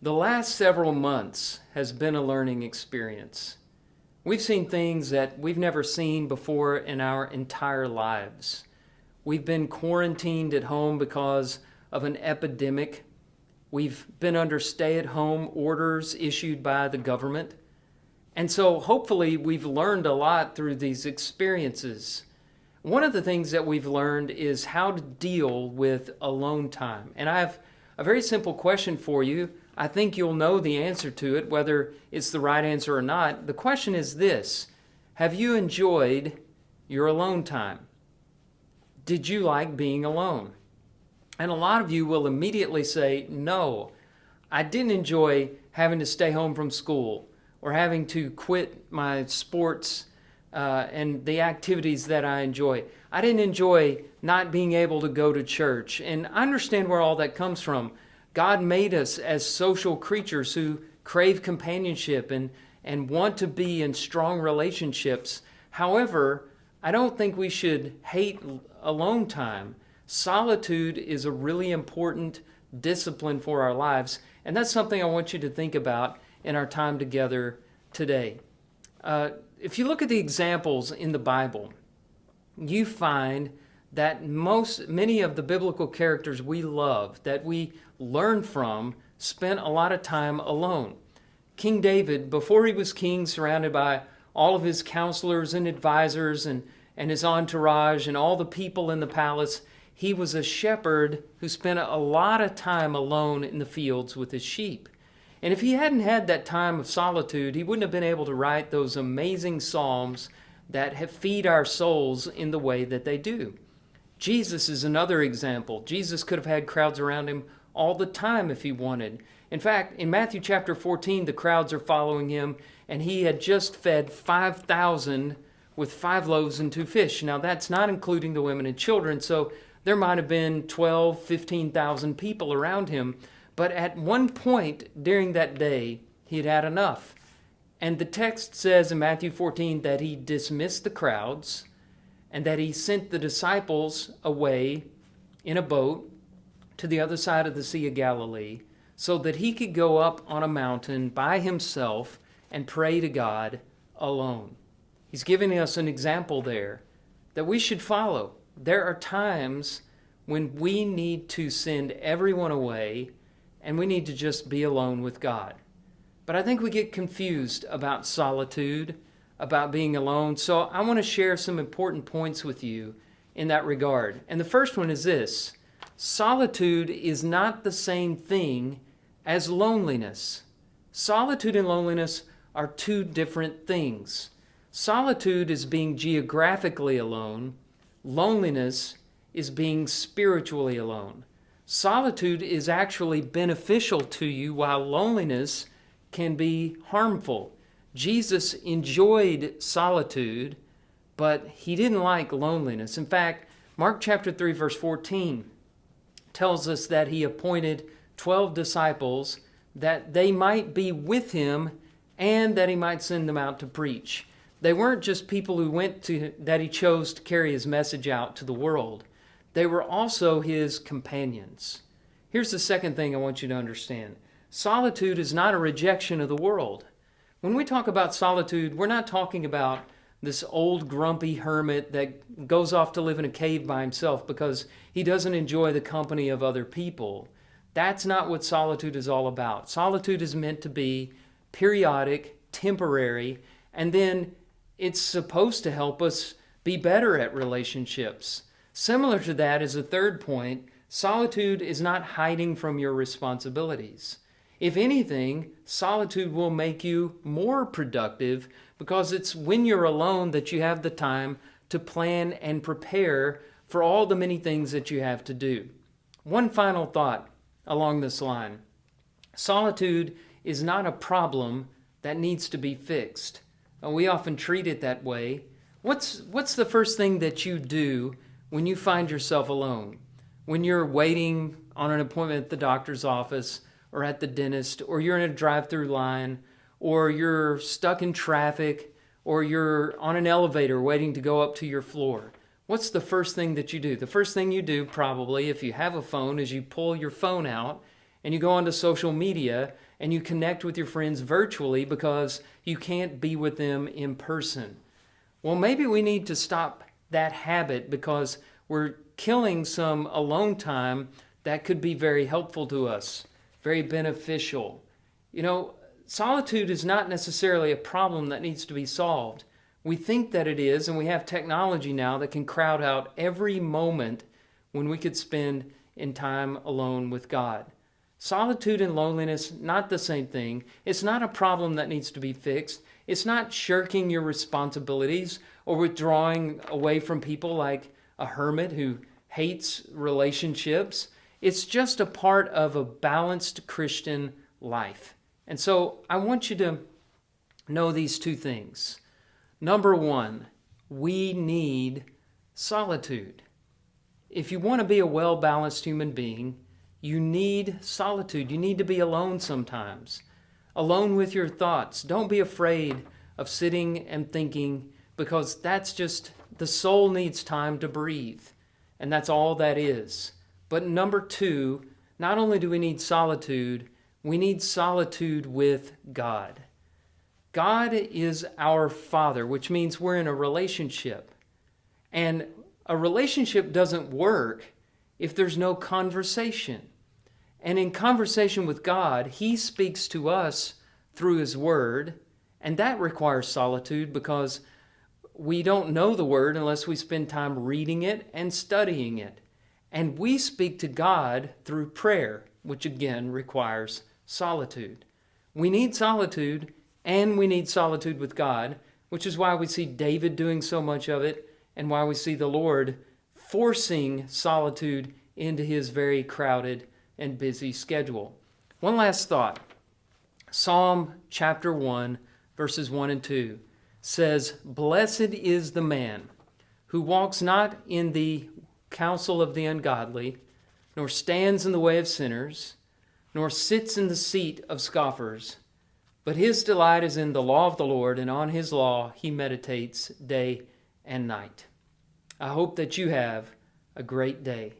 The last several months has been a learning experience. We've seen things that we've never seen before in our entire lives. We've been quarantined at home because of an epidemic. We've been under stay-at-home orders issued by the government. And so hopefully we've learned a lot through these experiences. One of the things that we've learned is how to deal with alone time. And I have a very simple question for you. I think you'll know the answer to it, whether it's the right answer or not. The question is this: have you enjoyed your alone time? Did you like being alone? And a lot of you will immediately say, no, I didn't enjoy having to stay home from school or having to quit my sports and the activities that I enjoy. I didn't enjoy not being able to go to church. And I understand where all that comes from. God made us as social creatures who crave companionship and want to be in strong relationships. However, I don't think we should hate alone time. Solitude is a really important discipline for our lives, and that's something I want you to think about in our time together today. If you look at the examples in the Bible, you find that many of the biblical characters we love, that we learn from, spent a lot of time alone. King David, before he was king, surrounded by all of his counselors and advisors and his entourage and all the people in the palace, he was a shepherd who spent a lot of time alone in the fields with his sheep. And if he hadn't had that time of solitude, he wouldn't have been able to write those amazing psalms that feed our souls in the way that they do. Jesus is another example. Jesus could have had crowds around him all the time if he wanted. In fact, in Matthew chapter 14, the crowds are following him, and he had just fed 5,000 with 5 loaves and 2 fish. Now, that's not including the women and children, so there might have been 12, 15,000 people around him. But at one point during that day, he had had enough. And the text says in Matthew 14 that he dismissed the crowds and that he sent the disciples away in a boat to the other side of the Sea of Galilee so that he could go up on a mountain by himself and pray to God alone. He's giving us an example there that we should follow. There are times when we need to send everyone away and we need to just be alone with God. But I think we get confused about solitude, about being alone. So I want to share some important points with you in that regard. And the first one is this: solitude is not the same thing as loneliness. Solitude and loneliness are two different things. Solitude is being geographically alone. Loneliness is being spiritually alone. Solitude is actually beneficial to you, while loneliness can be harmful. Jesus enjoyed solitude, but he didn't like loneliness. In fact, Mark chapter 3, verse 14 tells us that he appointed 12 disciples that they might be with him and that he might send them out to preach. They weren't just people that he chose to carry his message out to the world. They were also his companions. Here's the second thing I want you to understand. Solitude is not a rejection of the world. When we talk about solitude, we're not talking about this old grumpy hermit that goes off to live in a cave by himself because he doesn't enjoy the company of other people. That's not what solitude is all about. Solitude is meant to be periodic, temporary, and then it's supposed to help us be better at relationships. Similar to that is a third point. Solitude is not hiding from your responsibilities. If anything, solitude will make you more productive because it's when you're alone that you have the time to plan and prepare for all the many things that you have to do. One final thought along this line. Solitude is not a problem that needs to be fixed. We often treat it that way. What's the first thing that you do when you find yourself alone? When you're waiting on an appointment at the doctor's office or at the dentist, or you're in a drive-through line, or you're stuck in traffic, or you're on an elevator waiting to go up to your floor. What's the first thing that you do? The first thing you do, probably, if you have a phone, is you pull your phone out and you go onto social media and you connect with your friends virtually because you can't be with them in person. Well, maybe we need to stop that habit because we're killing some alone time that could be very helpful to us, very beneficial. You know, solitude is not necessarily a problem that needs to be solved. We think that it is, and we have technology now that can crowd out every moment when we could spend in time alone with God. Solitude and loneliness, not the same thing. It's not a problem that needs to be fixed. It's not shirking your responsibilities or withdrawing away from people like a hermit who hates relationships. It's just a part of a balanced Christian life. And so I want you to know these two things. Number one, we need solitude. If you want to be a well-balanced human being, you need solitude. You need to be alone sometimes, alone with your thoughts. Don't be afraid of sitting and thinking, because that's just, the soul needs time to breathe, and that's all that is. But number two, not only do we need solitude with God. God is our Father, which means we're in a relationship. And a relationship doesn't work if there's no conversation. And in conversation with God, He speaks to us through His Word, and that requires solitude because we don't know the Word unless we spend time reading it and studying it. And we speak to God through prayer, which again requires solitude. We need solitude, and we need solitude with God, which is why we see David doing so much of it, and why we see the Lord forcing solitude into His very crowded and busy schedule. One last thought. Psalm chapter 1, verses 1 and 2 says, "Blessed is the man who walks not in the counsel of the ungodly, nor stands in the way of sinners, nor sits in the seat of scoffers, but his delight is in the law of the Lord, and on His law he meditates day and night." I hope that you have a great day.